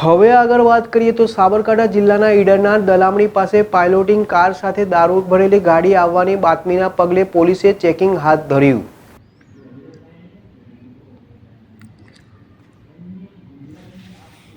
હવે આગળ વાત કરીએ તો સાબરકાંઠા જિલ્લાના ઈડરના દલામણી પાસે પાયલોટિંગ કાર સાથે દારૂ ભરેલી ગાડી આવવાની બાતમીના પગલે પોલીસે ચેકિંગ હાથ ધર્યું।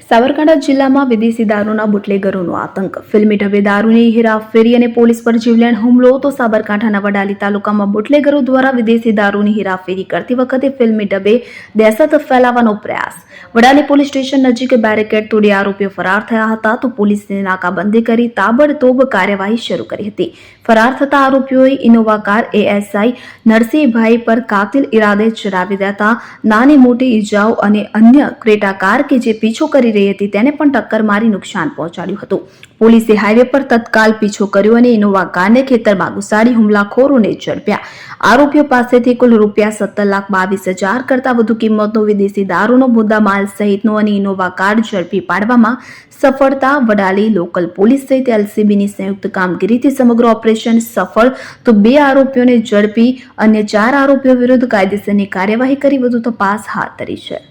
સાબરકાંઠા જિલ્લામાં વિદેશી દારૂના બુટલેગરોનો આતંક, ફિલ્મી ઢબે દારૂની હેરાફેરી અને પોલીસ પર જીવલેણ હુમલો। તો સાબરકાંઠાના વડાલી તાલુકામાં બુટલેગરો દ્વારા વિદેશી દારૂની હેરાફેરી કરતી વખતે ફિલ્મી ઢબે દહેશત ફેલાવવાનો પ્રયાસ। વડાલી પોલીસ સ્ટેશન નજીક બેરેકેડ તોડી આરોપીઓ ફરાર થયા હતા તો પોલીસે નાકાબંધી કરી તાબડતોબ કાર્યવાહી શરૂ કરી હતી। ફરાર થતા આરોપીઓએ ઇનોવા કાર એએસઆઈ નરસિંહભાઈ પર કાતિલ ઇરાદે ચલાવી દેતા નાની મોટી ઈજાઓ અને અન્ય ક્રેટા કાર કે જે પીછો કરી રહી હતી તેને પણ ટક્કર મારી નુકસાન પહોંચાડ્યું હતું। પોલીસે હાઈવે પર તત્કાલ પીછો કર્યો અને ઇનોવા કારને ખેતરમાં ઘુસાડી હુમલાખોરોને ઝડપ્યા। આરોપીઓ પાસેથી કુલ ₹17,22,000 કરતાં વધુ કિંમતનો વિદેશી દારૂનો મુદ્દામાલ સહિતનો અને ઇનોવા કાર ઝડપી પાડવામાં સફળતા। વડાલી લોકલ પોલીસ સહિત એલસીબીની સંયુક્ત કામગીરીથી સમગ્ર ઓપરેશન સફળ। તો 2 આરોપીઓને ઝડપી અન્ય 4 આરોપીઓ વિરુદ્ધ કાયદેસરની કાર્યવાહી કરી વધુ તપાસ હાથ ધરી છે।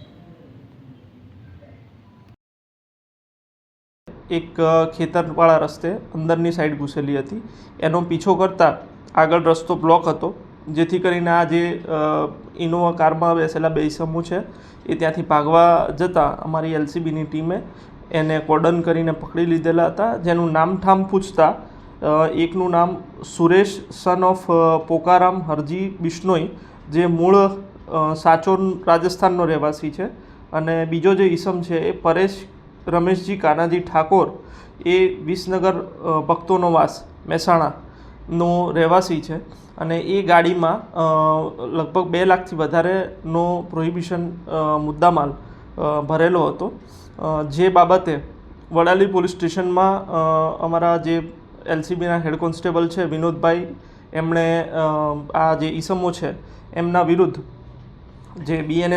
એક ખેતરવાળા રસ્તે અંદરની સાઈડ ઘૂસેલી હતી, એનો પીછો કરતા આગળ રસ્તો બ્લોક હતો, જેથી કરીને આ જે ઇનોવા કારમાં બેસેલા 2 ઇસમો છે એ ત્યાંથી ભાગવા જતાં અમારી એલસીબીની ટીમે એને કોર્ડન કરીને પકડી લીધેલા હતા। જેનું નામઠામ પૂછતા એકનું નામ સુરેશ સન ઓફ પોકારામ હરજી બિશ્નોઈ, જે મૂળ સાચોર રાજસ્થાનનો રહેવાસી છે, અને બીજો જે ઈસમ છે એ પરેશ રમેશજી કાનાજી ઠાકોર, એ વિસનગર ભક્તોનો વાસ મહેસાણાનો રહેવાસી છે, અને એ ગાડીમાં લગભગ 2 લાખથી વધારેનો પ્રોહિબિશન મુદ્દામાલ ભરેલો હતો। જે બાબતે વડાલી પોલીસ સ્ટેશનમાં અમારા જે એલસીબીના હેડ કોન્સ્ટેબલ છે વિનોદભાઈ, એમણે આ જે ઈસમો છે એમના વિરુદ્ધ જે BNS